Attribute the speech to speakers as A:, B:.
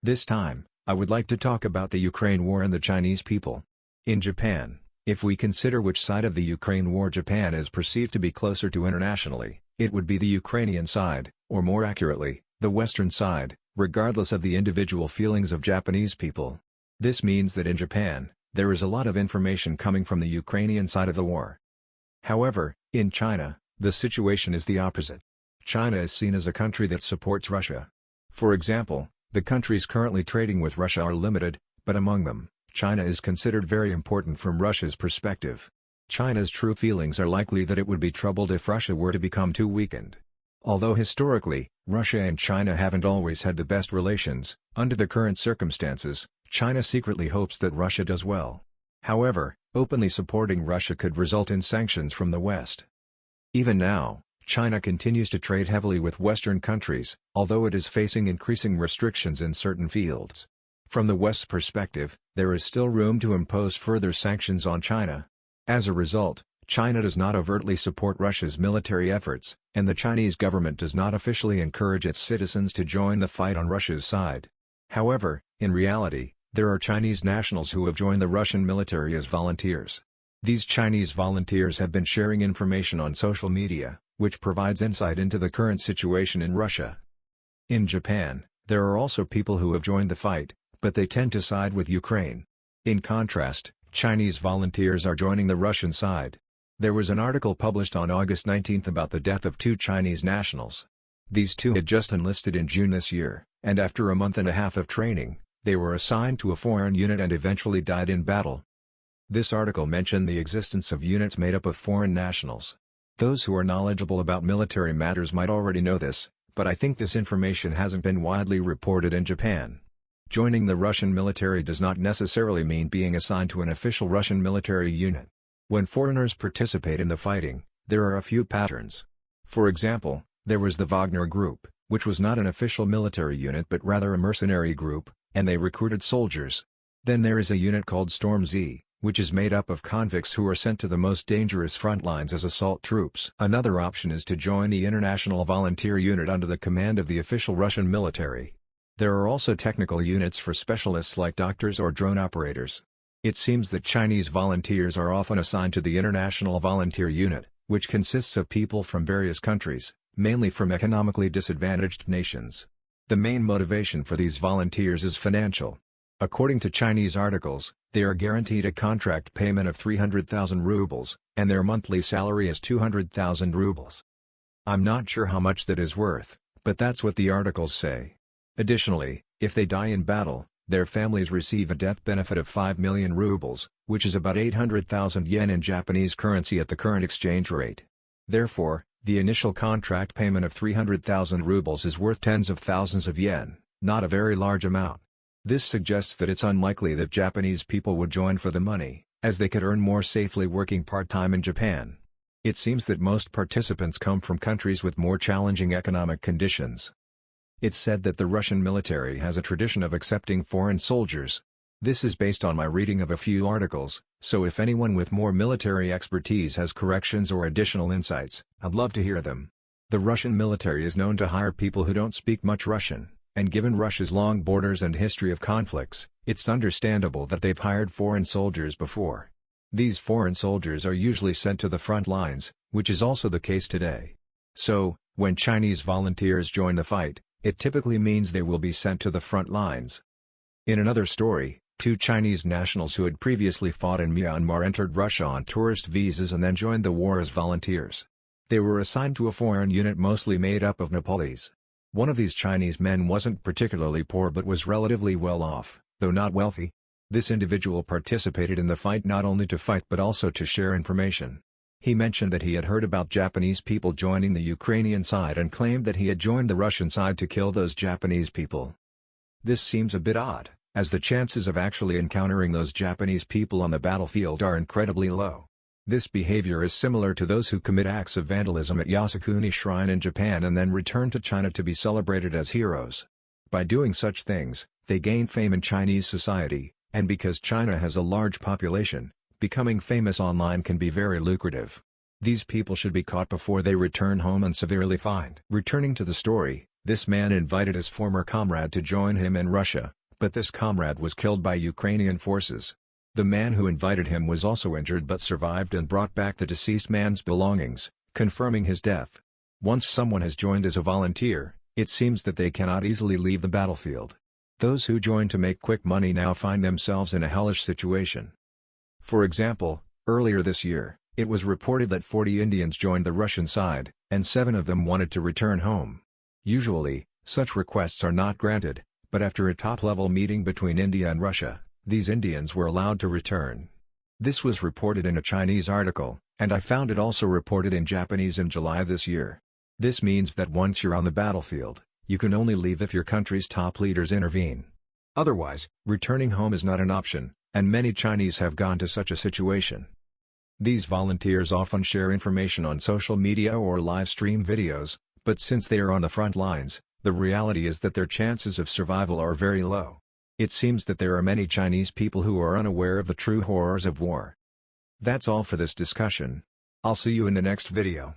A: This time, I would like to talk about the Ukraine war and the Chinese people. In Japan, if we consider which side of the Ukraine war Japan is perceived to be closer to internationally, it would be the Ukrainian side, or more accurately, the Western side, regardless of the individual feelings of Japanese people. This means that in Japan, there is a lot of information coming from the Ukrainian side of the war. However, in China, the situation is the opposite. China is seen as a country that supports Russia. For example, the countries currently trading with Russia are limited, but among them, China is considered very important from Russia's perspective. China's true feelings are likely that it would be troubled if Russia were to become too weakened. Although historically, Russia and China haven't always had the best relations, under the current circumstances, China secretly hopes that Russia does well. However, openly supporting Russia could result in sanctions from the West. Even now, China continues to trade heavily with Western countries, although it is facing increasing restrictions in certain fields. From the West's perspective, there is still room to impose further sanctions on China. As a result, China does not overtly support Russia's military efforts, and the Chinese government does not officially encourage its citizens to join the fight on Russia's side. However, in reality, there are Chinese nationals who have joined the Russian military as volunteers. These Chinese volunteers have been sharing information on social media, which provides insight into the current situation in Russia. In Japan, there are also people who have joined the fight, but they tend to side with Ukraine. In contrast, Chinese volunteers are joining the Russian side. There was an article published on August 19 about the death of two Chinese nationals. These two had just enlisted in June this year, and after a month and a half of training, they were assigned to a foreign unit and eventually died in battle. This article mentioned the existence of units made up of foreign nationals. Those who are knowledgeable about military matters might already know this, but I think this information hasn't been widely reported in Japan. Joining the Russian military does not necessarily mean being assigned to an official Russian military unit. When foreigners participate in the fighting, there are a few patterns. For example, there was the Wagner Group, which was not an official military unit but rather a mercenary group, and they recruited soldiers. Then there is a unit called Storm Z, which is made up of convicts who are sent to the most dangerous front lines as assault troops. Another option is to join the International Volunteer Unit under the command of the official Russian military. There are also technical units for specialists like doctors or drone operators. It seems that Chinese volunteers are often assigned to the International Volunteer Unit, which consists of people from various countries, mainly from economically disadvantaged nations. The main motivation for these volunteers is financial. According to Chinese articles, they are guaranteed a contract payment of 300,000 rubles, and their monthly salary is 200,000 rubles. I'm not sure how much that is worth, but that's what the articles say. Additionally, if they die in battle, their families receive a death benefit of 5 million rubles, which is about 800,000 yen in Japanese currency at the current exchange rate. Therefore, the initial contract payment of 300,000 rubles is worth tens of thousands of yen, not a very large amount. This suggests that it's unlikely that Japanese people would join for the money, as they could earn more safely working part-time in Japan. It seems that most participants come from countries with more challenging economic conditions. It's said that the Russian military has a tradition of accepting foreign soldiers. This is based on my reading of a few articles, so if anyone with more military expertise has corrections or additional insights, I'd love to hear them. The Russian military is known to hire people who don't speak much Russian, and given Russia's long borders and history of conflicts, it's understandable that they've hired foreign soldiers before. These foreign soldiers are usually sent to the front lines, which is also the case today. So, when Chinese volunteers join the fight, it typically means they will be sent to the front lines. In another story, two Chinese nationals who had previously fought in Myanmar entered Russia on tourist visas and then joined the war as volunteers. They were assigned to a foreign unit mostly made up of Nepalese. One of these Chinese men wasn't particularly poor but was relatively well off, though not wealthy. This individual participated in the fight not only to fight but also to share information. He mentioned that he had heard about Japanese people joining the Ukrainian side and claimed that he had joined the Russian side to kill those Japanese people. This seems a bit odd, as the chances of actually encountering those Japanese people on the battlefield are incredibly low. This behavior is similar to those who commit acts of vandalism at Yasukuni Shrine in Japan and then return to China to be celebrated as heroes. By doing such things, they gain fame in Chinese society, and because China has a large population, becoming famous online can be very lucrative. These people should be caught before they return home and severely fined. Returning to the story, This man invited his former comrade to join him in Russia, but this comrade was killed by Ukrainian forces. The man who invited him was also injured but survived and brought back the deceased man's belongings, confirming his death. Once someone has joined as a volunteer, it seems that they cannot easily leave the battlefield. Those who join to make quick money now find themselves in a hellish situation. For example, earlier this year, it was reported that 40 Indians joined the Russian side, and 7 of them wanted to return home. Usually, such requests are not granted, but after a top-level meeting between India and Russia, these Indians were allowed to return. This was reported in a Chinese article, and I found it also reported in Japanese in July this year. This means that once you're on the battlefield, you can only leave if your country's top leaders intervene. Otherwise, returning home is not an option, and many Chinese have gone to such a situation. These volunteers often share information on social media or live stream videos, but since they are on the front lines, the reality is that their chances of survival are very low. It seems that there are many Chinese people who are unaware of the true horrors of war. That's all for this discussion. I'll see you in the next video.